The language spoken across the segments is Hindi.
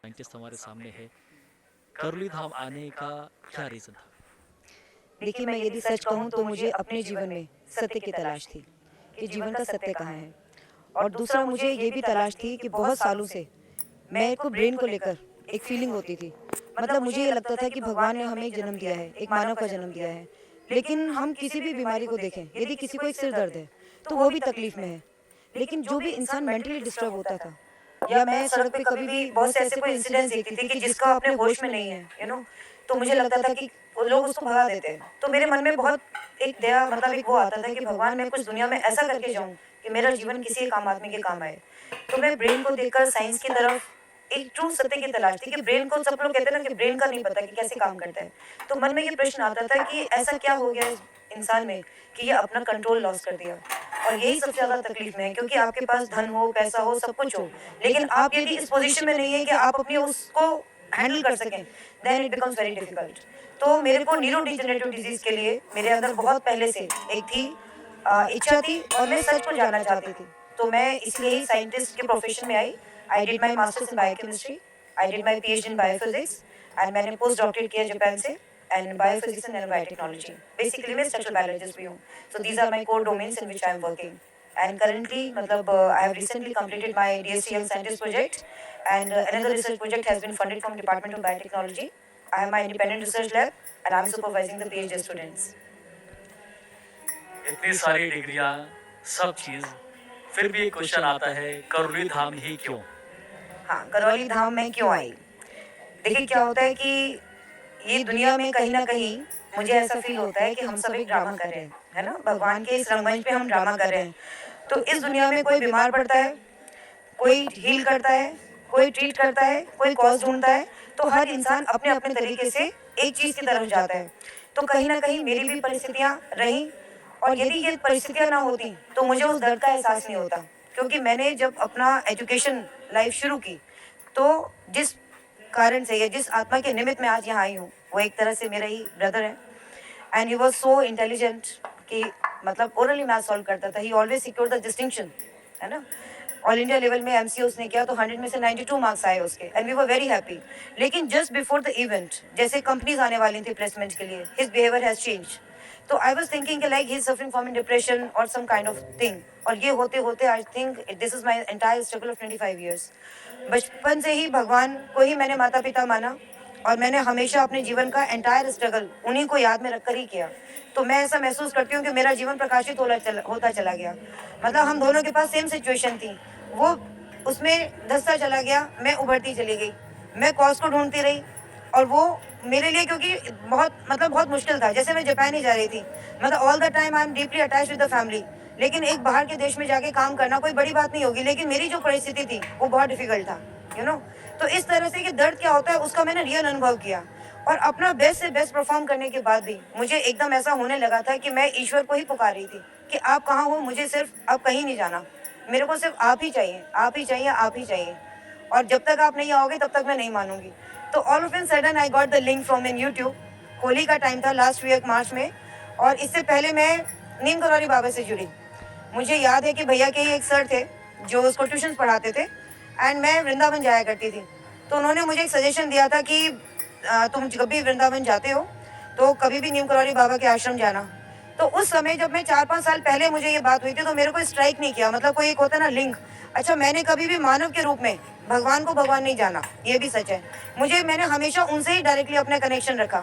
साइंटिस्ट हमारे सामने है। करौली धाम आने का क्या रीज़न था? देखिए, मैं यदि सच कहूँ तो मुझे अपने जीवन में सत्य की तलाश थी कि जीवन का सत्य कहाँ है। और दूसरा मुझे ये भी तलाश थी कि बहुत सालों से मेरे को ब्रेन को लेकर एक फीलिंग होती थी। मतलब मुझे ये लगता था कि भगवान ने हमें एक जन्म दिया है, एक मानव का जन्म दिया है। लेकिन हम किसी भी बीमारी को देखें, यदि किसी को एक सिर दर्द है, तो वो भी तकलीफ में है। लेकिन जो भी इंसान मेंटली डिस्टर्ब होता था, या मैं सड़क पे कभी भी बहुत से ऐसे कोई इंसिडेंट्स देखती थी कि जिसका अपने होश में नहीं है, तो मुझे लगता था कि वो लोग उसको भगा देते हैं। तो मेरे मन में बहुत एक दया, मतलब एक वो आता था कि भगवान, मैं कुछ दुनिया में ऐसा करके जाऊँ कि मेरा जीवन किसी एक आम आदमी के काम आए। तो मैं ब्रेन को देखकर साइंस की तरफ एक ट्रू सत्य की तलाश थी कि ब्रेन को, सब लोग कहते हैं ना कि ब्रेन का नहीं पता कि कैसे काम करता है। तो मन में ये प्रश्न आता था कि ऐसा क्या हो गया इस इंसान में कि ये अपना कंट्रोल लॉस कर दिया। और यही सबसे ज़्यादा तकलीफ में है, क्योंकि आपके पास धन हो, पैसा हो, सब कुछ हो, लेकिन आप यदि इस पोजीशन में नहीं है कि आप अपनी उसको हैंडल कर सकें, then it becomes very difficult. तो मेरे को न्यूरो डिजेनरेटिव डिजीज के लिए मेरे अंदर बहुत पहले से एक थी इच्छा थी, और मैं सच को जानना चाहती थी। तो मैं इसलिए ही साइंटिस्ट के प्रोफेशन में आई। I did my masters in biochemistry, I did my PhD in biophysics, and मैंने पोस्ट डॉक्टरेट किया जापान से and biophysics and biotechnology. Basically मैं स्ट्रक्चरल बायोलॉजिस्ट भी हूँ। So these are my core domains in which I am working. And currently, मतलब I have recently completed my DSc Young Scientist project, and another research project has been funded from Department of Biotechnology. I have my independent research lab, and I am supervising the PhD students. इतनी सारी डिग्रियां, सब चीज़, फिर भी एक क्वेश्चन आता है, करौली धाम ही क्यों? हाँ, करौली धाम में क्यों आई? देखिए, क्या होता है कि ये दुनिया में कहीं ना कहीं मुझे ऐसा फील होता है कि हम सब एक ड्रामा कर रहे हैं, है ना? भगवान के इस रंगमंच पे हम ड्रामा कर रहे हैं। तो इस दुनिया में कोई बीमार पड़ता है, कोई हील करता है, कोई ट्रीट करता है, कोई कॉज ढूंढता है। तो हर इंसान अपने अपने तरीके से एक चीज की तरफ जाता है। तो कहीं ना कहीं मेरी भी परिस्थितियां रही, और यदि ये परिस्थितियां ना होती तो मुझे उस दर्द का एहसास नहीं होता। क्योंकि मैंने जब अपना एजुकेशन लाइफ शुरू की, तो जिस कारण से या जिस आत्मा के निमित्त में आज यहाँ आई हूँ, वो एक तरह से मेरा ही ब्रदर है। And he was so intelligent कि मतलब ओरली मैथ सॉल्व करता था। ही ऑलवेज सिक्योर द डिस्टिंक्शन, है ना? ऑल इंडिया लेवल में एमसी उसने किया, तो 100 में से 92 मार्क्स आए उसके, and we were very happy. लेकिन जस्ट बिफोर द इवेंट, जैसे कंपनीज आने वाली थी प्लेसमेंट के लिए, हिज बिहेवियर हैज चेंज। तो आई वाज थिंकिंग कि like he is suffering from depression और सम काइंड ऑफ थिंग। और ये होते होते I think this is my entire struggle of 25 years. बचपन से ही भगवान को ही मैंने माता पिता माना, और मैंने हमेशा अपने जीवन का एंटायर स्ट्रगल उन्हीं को याद में रखकर ही किया। तो मैं ऐसा महसूस करती हूँ कि मेरा जीवन प्रकाशित होता चला गया। मतलब हम दोनों के पास सेम सिचुएशन थी, वो उसमें धंसता चला गया, मैं उभरती चली गई। मैं कॉज को ढूंढती रही, और वो मेरे लिए, क्योंकि बहुत मुश्किल था। जैसे मैं जापान ही जा रही थी, मतलब all the time I am deeply attached with the family. लेकिन एक बाहर के देश में जाके काम करना कोई बड़ी बात नहीं होगी, लेकिन मेरी जो परिस्थिति थी वो बहुत डिफिकल्ट था, तो इस तरह से कि दर्द क्या होता है उसका मैंने रियल अनुभव किया। और अपना बेस्ट से बेस्ट परफॉर्म करने के बाद भी मुझे एकदम ऐसा होने लगा था कि मैं ईश्वर को ही पुकार रही थी कि आप कहाँ हो, मुझे सिर्फ अब कहीं नहीं जाना, मेरे को सिर्फ आप ही चाहिए, आप ही चाहिए, आप ही चाहिए। और जब तक आप नहीं आओगे तब तक मैं नहीं मानूंगी। तो all of a sudden I got the link from in YouTube. Holi का टाइम था, लास्ट वीक मार्च में, और इससे पहले मैं नीम करौली बाबा से जुड़ी। मुझे याद है कि भैया के ही एक सर थे जो उसको ट्यूशन पढ़ाते थे, एंड मैं वृंदावन जाया करती थी। तो उन्होंने मुझे एक सजेशन दिया था कि तुम जब भी वृंदावन जाते हो तो कभी भी नीम करौली बाबा के आश्रम जाना। तो उस समय जब मैं 4-5 साल पहले मुझे ये बात हुई थी, तो मेरे को स्ट्राइक नहीं किया, मतलब कोई एक होता ना लिंक। अच्छा, मैंने कभी भी मानव के रूप में भगवान को भगवान नहीं जाना, ये भी सच है। मैंने हमेशा उनसे ही डायरेक्टली अपना कनेक्शन रखा।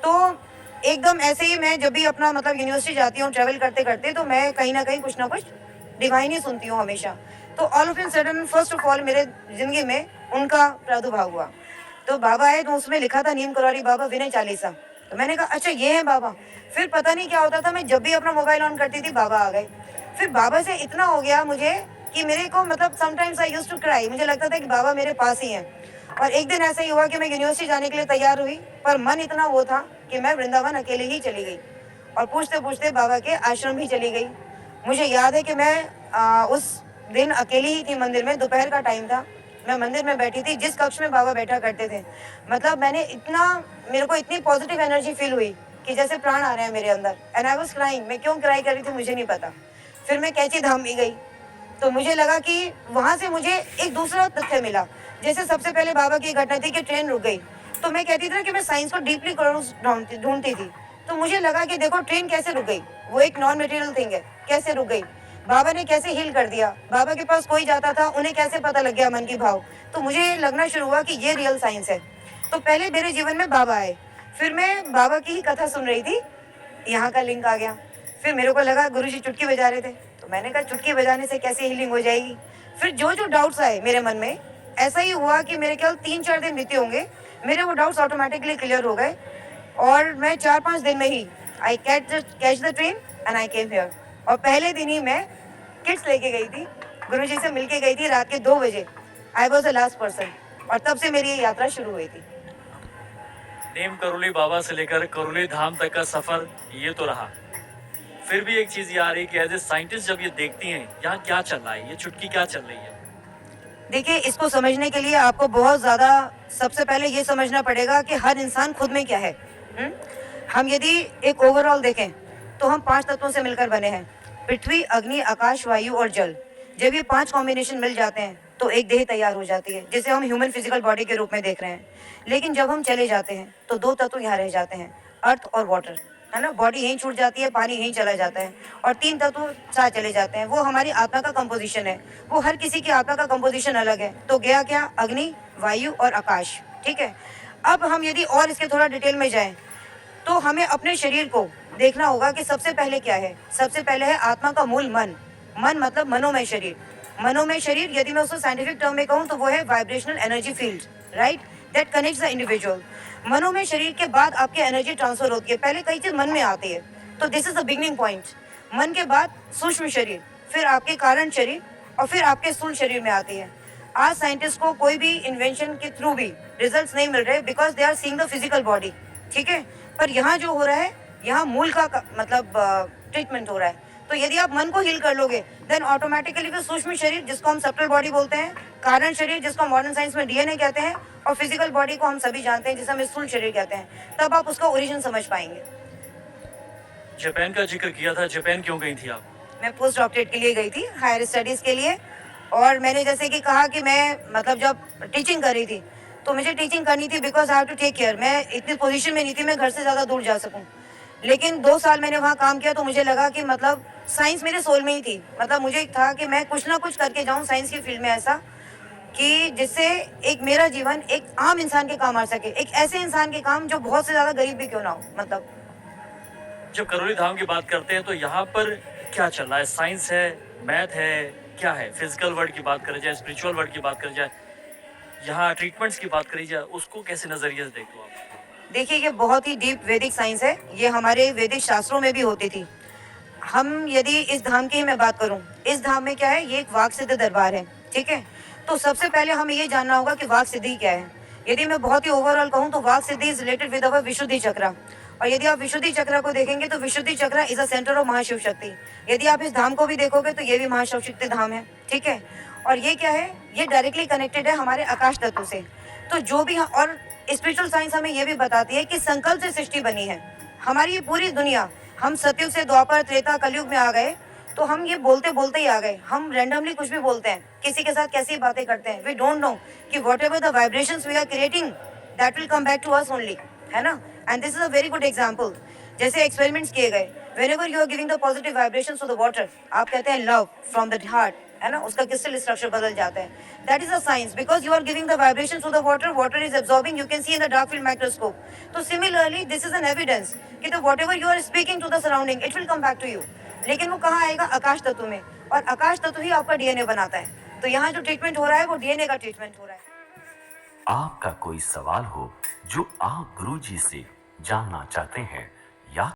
तो एकदम ऐसे ही मैं जब भी अपना मतलब यूनिवर्सिटी जाती हूँ ट्रेवल करते करते, तो मैं कहीं ना कुछ डिवाइन ही सुनती हूँ हमेशा। तो all of in sudden first of all मेरे जिंदगी में उनका प्रादुर्भाव हुआ। तो बाबा है, तो उसमें लिखा था नीम करौली बाबा विनय चालीसा। तो मैंने कहा अच्छा ये है बाबा। फिर पता नहीं क्या होता था, मैं जब भी अपना मोबाइल ऑन करती थी बाबा आ गए। फिर बाबा से इतना हो गया मुझे कि मेरे को मतलब sometimes I used to cry, मुझे लगता था कि बाबा मेरे पास ही हैं। और एक दिन ऐसा ही हुआ कि मैं यूनिवर्सिटी जाने के लिए तैयार हुई, पर मन इतना वो था कि मैं वृंदावन अकेले ही चली गई, और पूछते पूछते बाबा के आश्रम भी चली गई। मुझे याद है कि मैं उस दिन अकेली ही थी मंदिर में, दोपहर का टाइम था। मैं मंदिर में बैठी थी जिस कक्ष में बाबा बैठा करते थे। मतलब मेरे को इतनी पॉजिटिव एनर्जी फील हुई कि जैसे प्राण आ रहे हैं मेरे अंदर, एंड आई वाज क्राइंग। मैं क्यों क्राई कर रही थी मुझे नहीं पता। फिर मैं कैची धाम भी गई, तो मुझे लगा कि वहां से मुझे एक दूसरा तथ्य मिला जैसे सबसे पहले बाबा की घटना थी कि ट्रेन रुक गई, तो मैं कहती थी ना कि मैं साइंस को डीपली ढूंढती थी। तो मुझे लगा कि देखो ट्रेन कैसे रुक गई, वो एक नॉन मटेरियल थिंग है, कैसे रुक गई, बाबा ने कैसे हील कर दिया, बाबा के पास कोई जाता था उन्हें कैसे पता लग गया मन की भाव। तो मुझे लगना शुरू हुआ कि ये रियल साइंस है। तो पहले मेरे जीवन में बाबा आए, फिर मैं बाबा की ही कथा सुन रही थी, यहाँ का लिंक आ गया। फिर मेरे को लगा गुरुजी चुटकी बजा रहे थे, तो मैंने कहा चुटकी बजाने से कैसे हीलिंग हो जाएगी। फिर जो जो डाउट्स आए मेरे मन में, ऐसा ही हुआ कि मेरे ख्याल 3-4 दिन बीते होंगे, मेरे वो डाउट्स ऑटोमेटिकली क्लियर हो गए और मैं 4-5 दिन में ही I catch the train and I came here. और पहले दिन ही मैं किट्स लेके गई थी, गुरुजी से मिलके गई थी रात के 2 बजे। I was the last person और तब से मेरी ये यात्रा शुरू हुई थी। नेम करोली बाबा से लेकर करोली धाम तक का सफर ये तो रहा, फिर भी एक चीज ये आ रही है कि एज ए साइंटिस्ट जब ये देखती हैं यहाँ क्या चल रहा है, ये चुटकी क्या चल रही है। देखिए, इसको समझने के लिए आपको बहुत ज़्यादा सबसे पहले ये समझना पड़ेगा कि हर इंसान खुद में क्या है। हुँ? हम यदि एक ओवरऑल देखें तो हम 5 तत्वों से मिलकर बने हैं, पृथ्वी, अग्नि, आकाश, वायु और जल। जब ये 5 कॉम्बिनेशन मिल जाते हैं तो एक देह तैयार हो जाती है, जिसे हम ह्यूमन फिजिकल बॉडी के रूप में देख रहे हैं। लेकिन जब हम चले जाते हैं तो 2 तत्व यहाँ रह जाते हैं, अर्थ और वाटर, है ना। बॉडी यहीं छूट जाती है, पानी यहीं चला जाता है और 3 तत्व साथ चले जाते हैं। वो हमारी आत्मा का कंपोजिशन है। वो हर किसी की आत्मा का कंपोजिशन अलग है। तो गया क्या? अग्नि, वायु और आकाश। ठीक है। अब हम यदि और इसके थोड़ा डिटेल में जाएं तो हमें अपने शरीर को देखना होगा कि सबसे पहले क्या है। सबसे पहले है आत्मा का मूल मन। मन मतलब मनोमय शरीर। मनोमय शरीर, यदि मैं उसको साइंटिफिक टर्म में कहूँ तो वो है vibrational energy field, right, that connects the individual. मनोमय शरीर के बाद आपकी एनर्जी ट्रांसफर होती है। पहले कई चीज मन में आती है, तो this is the beginning point. मन के बाद सूक्ष्म शरीर, फिर आपके कारण शरीर और फिर आपके स्थूल शरीर में आती है। आज साइंटिस्ट को कोई भी इन्वेंशन के थ्रू भी रिजल्ट्स नहीं मिल रहे because they are seeing the physical body. ठीक है। पर यहाँ जो हो रहा है, यहाँ मूल का मतलब ट्रीटमेंट हो रहा है। तो यदि आप मन को हील कर लोगे देन ऑटोमेटिकली फिर सूक्ष्म शरीर, जिसको हम सबटल बॉडी बोलते हैं, कारण शरीर जिसको मॉडर्न साइंस में डीएनए कहते हैं, और फिजिकल बॉडी को हम सभी जानते हैं जिसे हम स्थूल शरीर कहते हैं, तब आप उसका ओरिजिन समझ पाएंगे। जापान का जिक्र किया था, जापान क्यों गई थी आप? मैं पोस्ट डॉक्टरेट के लिए गई थी, हायर स्टडीज के लिए। और मैंने जैसे कि कहा कि मैं मतलब जब टीचिंग कर रही थी तो मुझे टीचिंग करनी थी because I have to take care. मैं इतनी पोजीशन में नहीं थी मैं घर से ज़्यादा दूर जा सकूं। लेकिन 2 साल मैंने वहाँ काम किया तो मुझे लगा कि मतलब साइंस मेरे सोल में ही थी। मतलब मुझे था कि मैं कुछ ना कुछ करके जाऊँ साइंस की फील्ड में, ऐसा कि जिससे एक मेरा जीवन एक आम इंसान के काम आ सके, एक ऐसे इंसान के काम जो बहुत से ज़्यादा गरीब भी क्यों ना हो। मतलब जब करोली धाम की बात करते हैं तो यहाँ पर क्या चल रहा है? साइंस है, मैथ है, क्या है? फिजिकल वर्ल्ड की बात करी जाए, स्पिरिचुअल वर्ल्ड की बात करी जाए, यहाँ ट्रीटमेंट्स की बात करी जाए, उसको कैसे नजरिए से देखते हो आप? देखिए, ये बहुत ही डीप वैदिक साइंस है। ये हमारे वैदिक शास्त्रों में भी होती थी। हम यदि इस धाम की मैं बात करूं, इस धाम में क्या है, ये एक वाक सिद्ध दरबार है। ठीक है। तो सबसे पहले हमें ये जानना होगा कि वाक सिद्धि क्या है। यदि मैं बहुत ही ओवरऑल कहूं तो वाक सिद्धि इज रिलेटेड विद अवर विशुद्धि चक्र। और यदि आप विशुद्धि चक्र को देखेंगे तो विशुद्धि चक्र इज अ सेंटर ऑफ महाशिव शक्ति। यदि आप इस धाम को भी देखोगे तो ये भी महाशिव शक्ति धाम है। ठीक है। और ये क्या है, ये डायरेक्टली कनेक्टेड है हमारे आकाश तत्व से। तो जो भी और स्पिरिचुअल साइंस हमें ये भी बताती है कि संकल्प से सृष्टि बनी है हमारी ये पूरी दुनिया। हम सतयुग से द्वापर, त्रेता, कलयुग में आ गए तो हम ये बोलते बोलते ही आ गए। हम रैंडमली कुछ भी बोलते हैं, किसी के साथ कैसी बातें करते हैं। वी डोंट नो कि whatever the vibrations we are creating that will come back to us only, है ना। And this is a very good example. जैसे एक्सपेरिमेंट्स किए गए, whenever you are giving the positive vibrations to the water, आप कहते हैं love from the heart, है ना, उसका क्रिस्टल स्ट्रक्चर बदल जाता है। That is a science because you are giving the vibrations to the water, water is absorbing, you can see in the dark field microscope. So similarly, this is an evidence कि तो whatever you are speaking to the surrounding, it will come back to you. लेकिन वो कहाँ आएगा? आकाश तत्व में। और आकाश तत्व ही आपका डीएनए बनाता है। तो यहाँ जो ट्रीटमेंट हो रहा है वो डीएनए का ट्रीटमेंट हो रहा है। आपका कोई सवाल हो जो आप गुरुजी से जानना चाहते हैं या